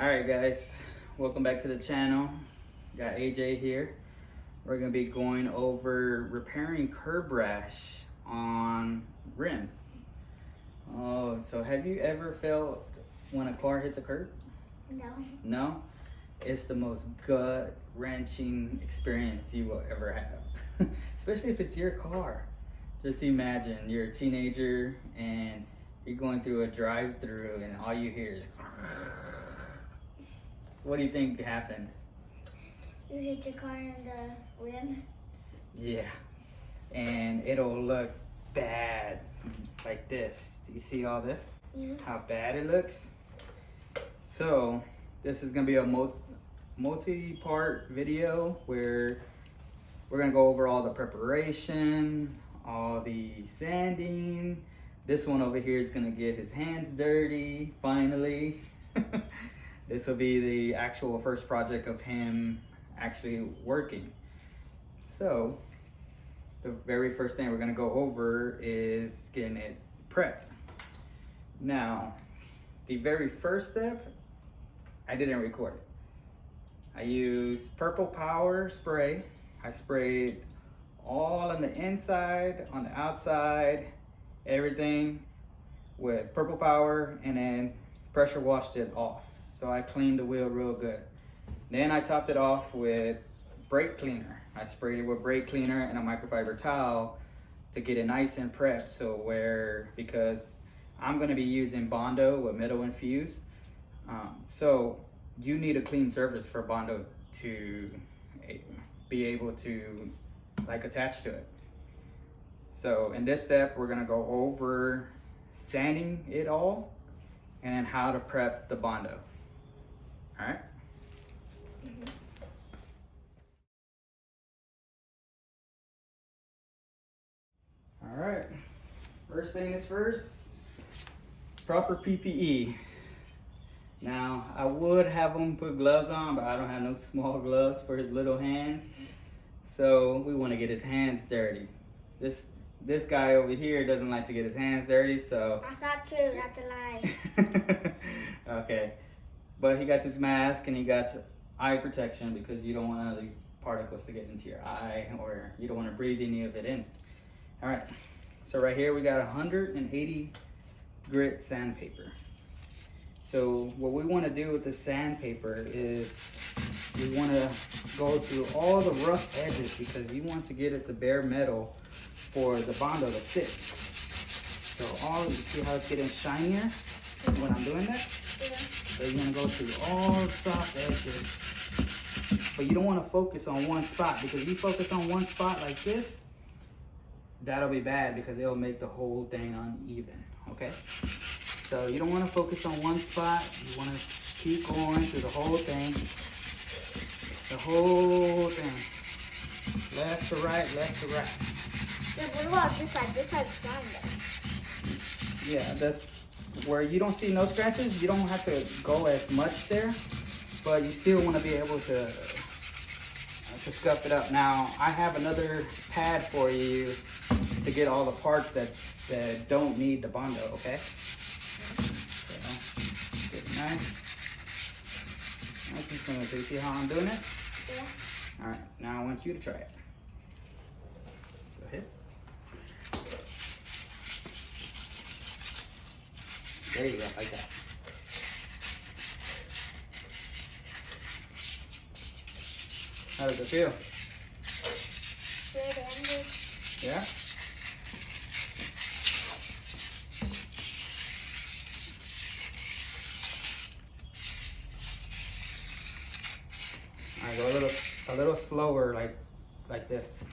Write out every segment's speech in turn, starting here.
Alright guys, welcome back to the channel. Got AJ here. We're going to be going over repairing curb rash on rims. Oh, so have you ever felt when a car hits a curb? No. No? It's the most gut-wrenching experience you will ever have. Especially if it's your car. Just imagine you're a teenager and you're going through a drive-through and all you hear is what do you think happened? You hit your car in the rim? Yeah. And it'll look bad like this. Do you see all this? Yes. How bad it looks? So this is gonna be a multi-part video where we're gonna go over all the preparation, all the sanding. This one over here is gonna get his hands dirty, finally. This will be the actual first project of him actually working. So the very first thing we're gonna go over is getting it prepped. Now, the very first step, I didn't record it. I used Purple Power spray. I sprayed all on the inside, on the outside, everything with Purple Power, and then pressure washed it off. So I cleaned the wheel real good. Then I topped it off with brake cleaner. I sprayed it with brake cleaner and a microfiber towel to get it nice and prepped. So because I'm gonna be using Bondo with metal infused. So you need a clean surface for Bondo to be able to attach to it. So in this step, we're gonna go over sanding it all and then how to prep the Bondo. All right. All right. First thing is first, proper PPE. Now, I would have him put gloves on, but I don't have no small gloves for his little hands. So we want to get his hands dirty. This guy over here doesn't like to get his hands dirty, so. That's not true, that's a lie. Okay. But he got his mask and he got eye protection because you don't want none of these particles to get into your eye, or you don't want to breathe any of it in. All right, so right here we got 180 grit sandpaper. So what we want to do with the sandpaper is we want to go through all the rough edges because you want to get it to bare metal for the Bondo to stick. So you see how it's getting shinier when I'm doing that? Yeah. So you're gonna go through all the soft edges, but you don't want to focus on one spot, because if you focus on one spot like this, that'll be bad because it'll make the whole thing uneven, okay? So you don't want to focus on one spot. You want to keep going through the whole thing. Left to right, left to right. Yeah, what about this side? This side's fine though. Yeah, that's where you don't see no scratches. You don't have to go as much there, but you still want to be able to scuff it up. Now, I have another pad for you to get all the parts that don't need the Bondo, okay? So, get nice. I'm just gonna see how I'm doing it? Yeah. All right, now I want you to try it. Go ahead. There you go, like that. How does it feel? Good and good. Yeah? All right, go a little slower, like this.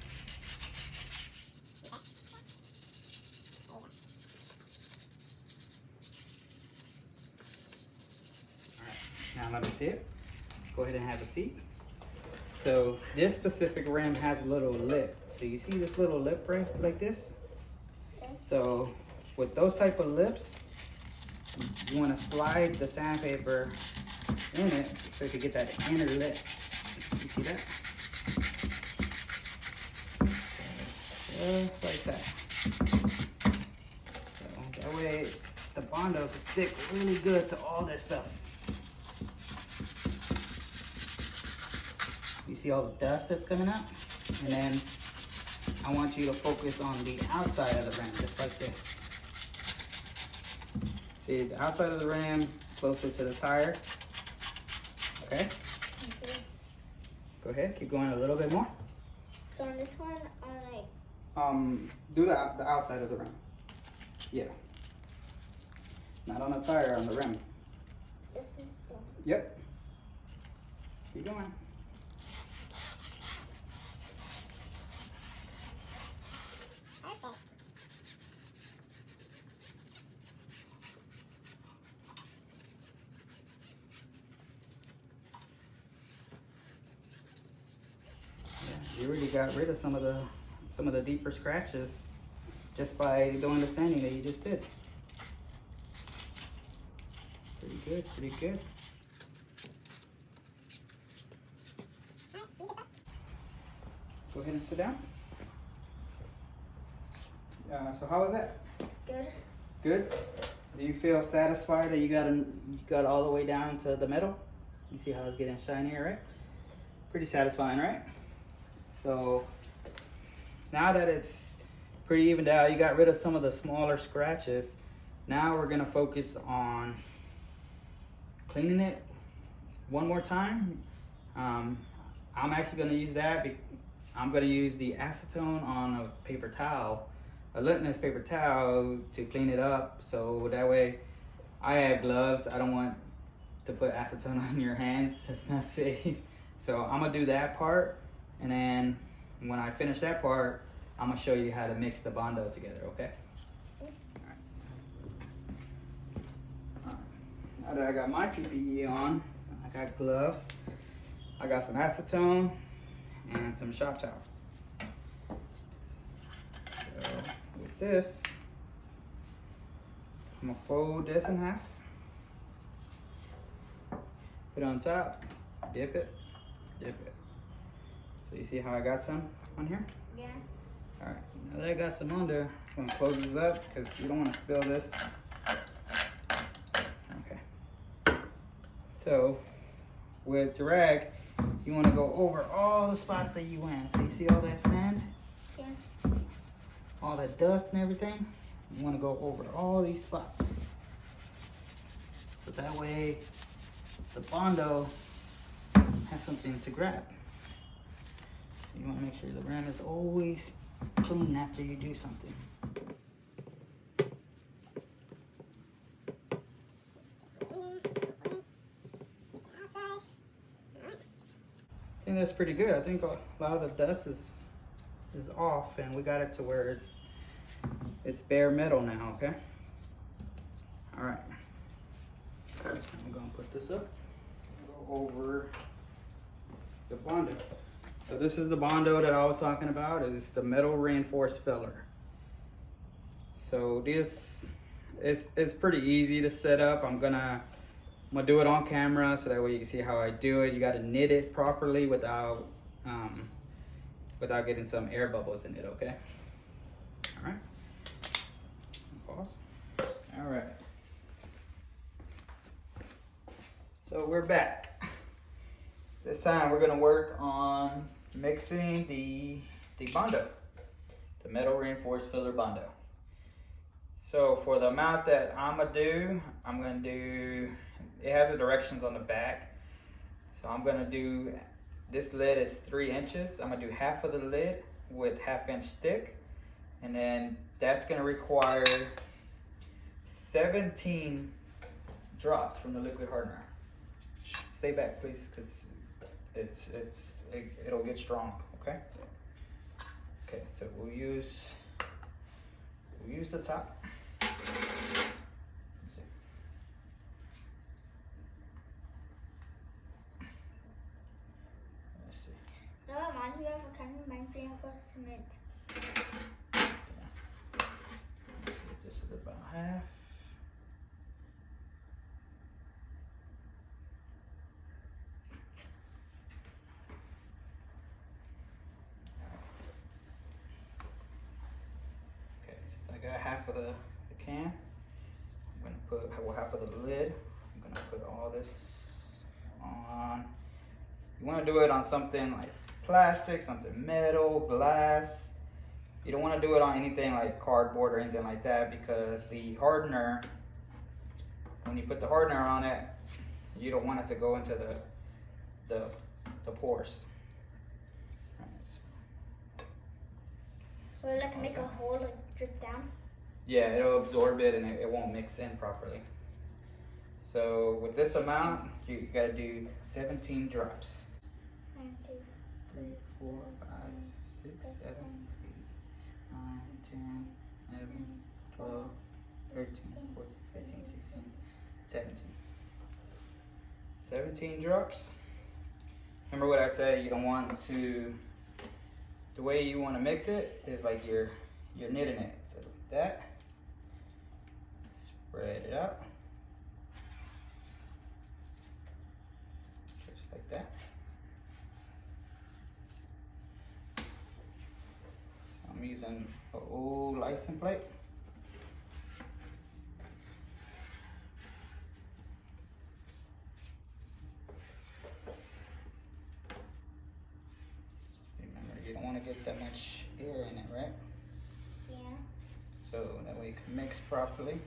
Now let me see it. Go ahead and have a seat. So this specific rim has a little lip. So you see this little lip right like this? Yes. So with those type of lips, you want to slide the sandpaper in it so you can get that inner lip. You see that? Just like that. So that way the Bondo can stick really good to all this stuff. see all the dust that's coming out? And then I want you to focus on the outside of the rim, just like this. See the outside of the rim, closer to the tire. Okay? Go ahead, keep going a little bit more. So on this one, I like... Do the outside of the rim. Yeah. Not on the tire, on the rim. This is done. Yep. Keep going. You really got rid of some of the deeper scratches just by doing the sanding that you just did. Pretty good, pretty good. Go ahead and sit down. So how was that? Good. Good? Do you feel satisfied that you got all the way down to the metal? You see how it's getting shinier, right? Pretty satisfying, right? So now that it's pretty evened out, you got rid of some of the smaller scratches. Now we're gonna focus on cleaning it one more time. I'm actually gonna use that. I'm gonna use the acetone on a paper towel, a litmus paper towel, to clean it up. So that way, I have gloves. I don't want to put acetone on your hands. It's not safe. So I'm gonna do that part. And then when I finish that part, I'm gonna show you how to mix the Bondo together, okay? All right. Now that I got my PPE on, I got gloves, I got some acetone, and some shop towels. So with this, I'm gonna fold this in half, put it on top, dip it, dip it. So you see how I got some on here? Yeah. All right, now that I got some on there, I'm gonna close this up because you don't want to spill this. Okay. So with your rag, you want to go over all the spots that you went. So you see all that sand? Yeah. All that dust and everything? You want to go over all these spots. So that way the Bondo has something to grab. You want to make sure the rim is always clean after you do something. I think that's pretty good. I think a lot of the dust is off, and we got it to where it's bare metal now. Okay. All right. I'm gonna put this up. Go over the Bondo. So this is the Bondo that I was talking about. It's the metal reinforced filler. So this it's pretty easy to set up. I'm gonna do it on camera so that way you can see how I do it. You got to knit it properly without getting some air bubbles in it. Okay. All right. Pause. All right. So we're back. This time we're gonna work on mixing the Bondo, the metal reinforced filler Bondo. So for the amount that I'm gonna do, it has the directions on the back. So I'm gonna do, this lid is 3 inches. I'm gonna do half of the lid with 1/2 inch thick. And then that's gonna require 17 drops from the liquid hardener. Stay back, please, because it'll get strong. Okay. Okay. So we'll use the top. No, it reminds me of a kind of reminds me of a cement. This is about half. Okay, so I got half of the can. I'm gonna put half of the lid. I'm gonna put all this on. You want to do it on something like plastic, something metal, glass. You don't want to do it on anything like cardboard or anything like that, because the hardener, when you put the hardener on it, you don't want it to go into the pores. Will it make a hole and drip down? Yeah, it'll absorb it and it won't mix in properly. So with this amount, you gotta do 17 drops. 1, 2, 3, 4, 5, 6, 7, 8, 9, 10, 11, 12, 13, 14, 15, 16, 17. 17 drops. Remember what I said, you don't want to, the way you want to mix it is like you're knitting it. So like that. Spread it out. Just like that. So I'm using an old license plate. You don't want to get that much air in it, right? Yeah. So that way it can mix properly.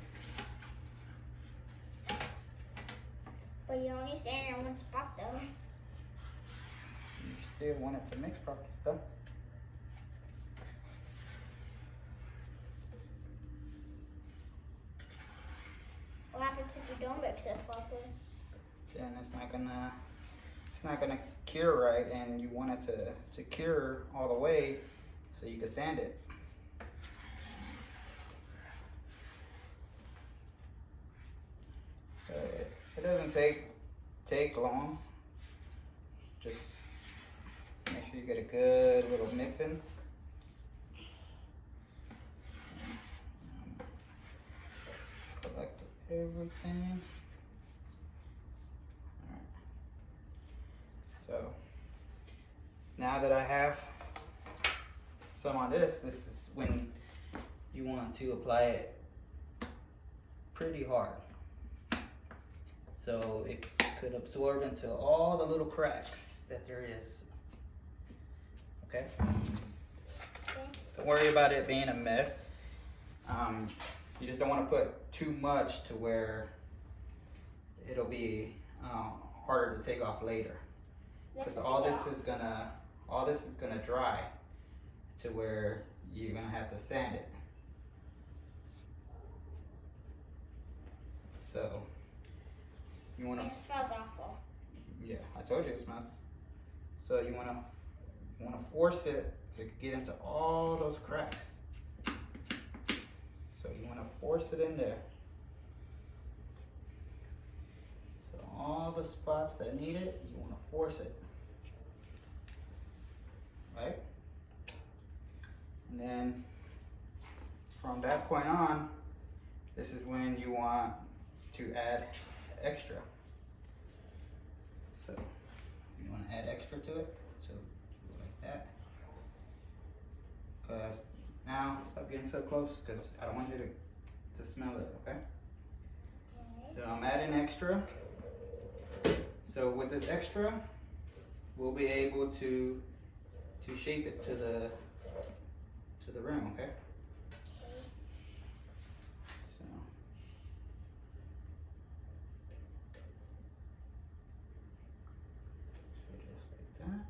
But you only stand in one spot though. You still want it to mix properly though. What happens if you don't mix it properly? Then it's not gonna cure right, and you want it to cure all the way so you can sand it. It doesn't take long. Just make sure you get a good little mixing. Collect everything. So now that I have some on this is when you want to apply it pretty hard, so it could absorb into all the little cracks that there is. Okay? Don't worry about it being a mess. You just don't want to put too much to where it'll be harder to take off later. Because all this is gonna dry to where you're gonna have to sand it. So you wanna. It smells awful. Yeah, I told you it smells. So you wanna force it to get into all those cracks. So you wanna force it in there. So all the spots that need it, you wanna force it. Right? And then from that point on, this is when you want to add extra. So you want to add extra to it. So do it like that. Because now stop getting so close, because I don't want you to smell it. Okay. So I'm adding extra. So with this extra, we'll be able to shape it to the rim, okay? So just like that.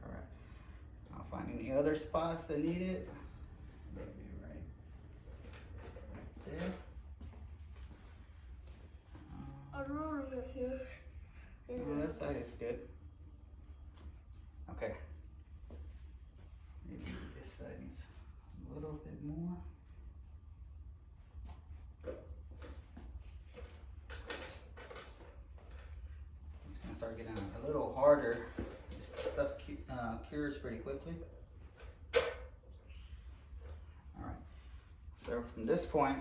All right. I'll find any other spots that need it. They'll be right there. I don't know here. Well, that side is good. Okay. Maybe this side needs a little bit more. It's gonna start getting a little harder. This stuff cures pretty quickly. All right. So from this point,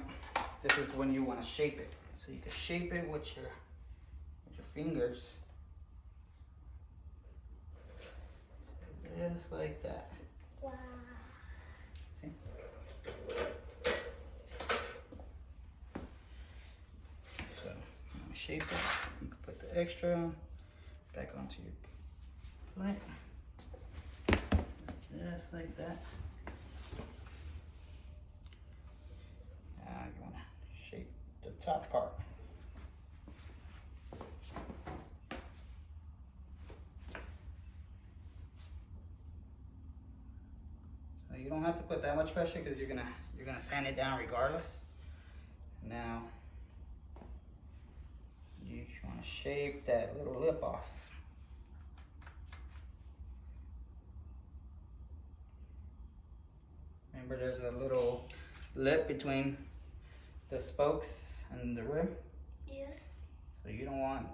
this is when you want to shape it. So you can shape it with your fingers. Just like that. Wow. Okay. So I'm gonna shape it. You can put the the extra back onto your plate. Just like that. Now you want to shape the top part. So you don't have to put that much pressure because you're gonna sand it down regardless. Now you want to shape that little lip off. Remember, there's a little lip between the spokes and the rim. Yes. So you don't want,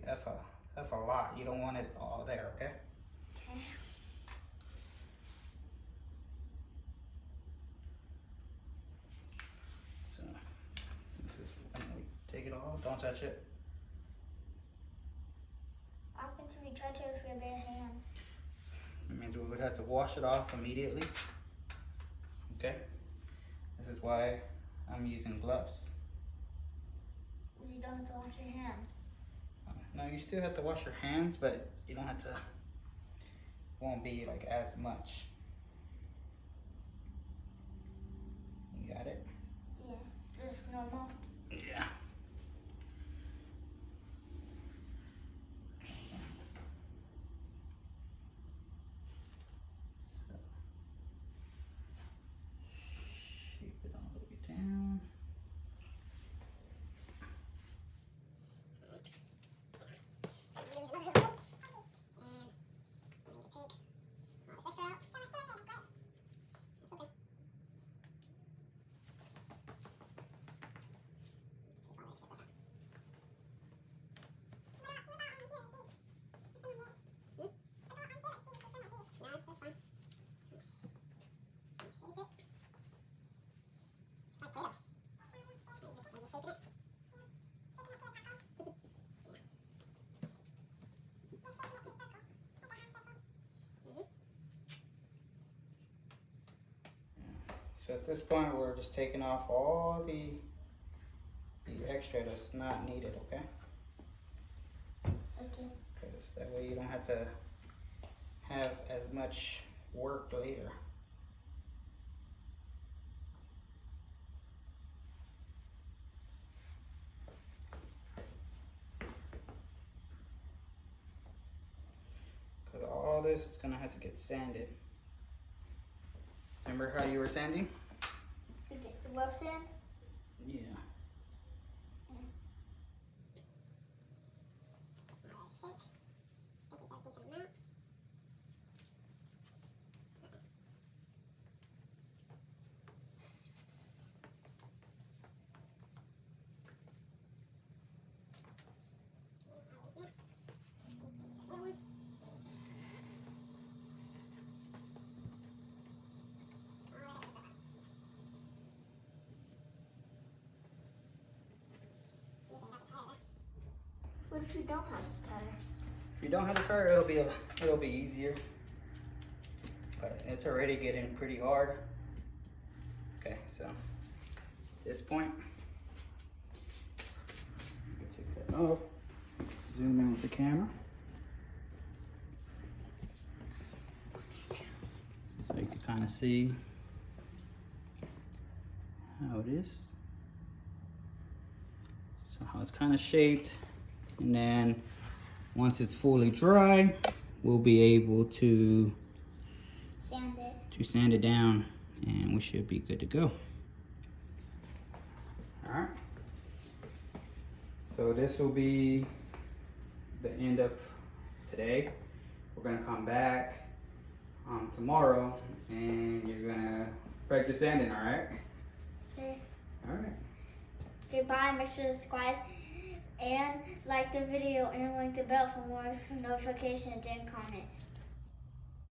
that's a lot. You don't want it all there, okay? Okay. So this is when we take it off. Don't touch it. How can we touch it with your bare hands? It means we would have to wash it off immediately. Okay? This is why I'm using gloves. Because you don't have to wash your hands. No, you still have to wash your hands, but you don't have to, won't be like as much. You got it? Yeah. Just normal. Yeah. Shape it all the way down. So at this point, we're just taking off all the extra that's not needed, okay? Okay. Because that way you don't have to have as much work later. Because all this is gonna have to get sanded. Remember how you were sanding? The web sand? Yeah. What if you don't have the tire? If you don't have a tire, it'll be easier. But it's already getting pretty hard. Okay, so at this point, take that off. Zoom in with the camera. So you can kind of see how it is. So how it's kind of shaped. And then once it's fully dry, we'll be able to sand it down, and we should be good to go. All right. So this will be the end of today. We're gonna come back tomorrow, and you're gonna practice sanding. All right. Okay. All right. Okay, bye. Make sure to subscribe and like the video and ring the bell for more notifications and comment.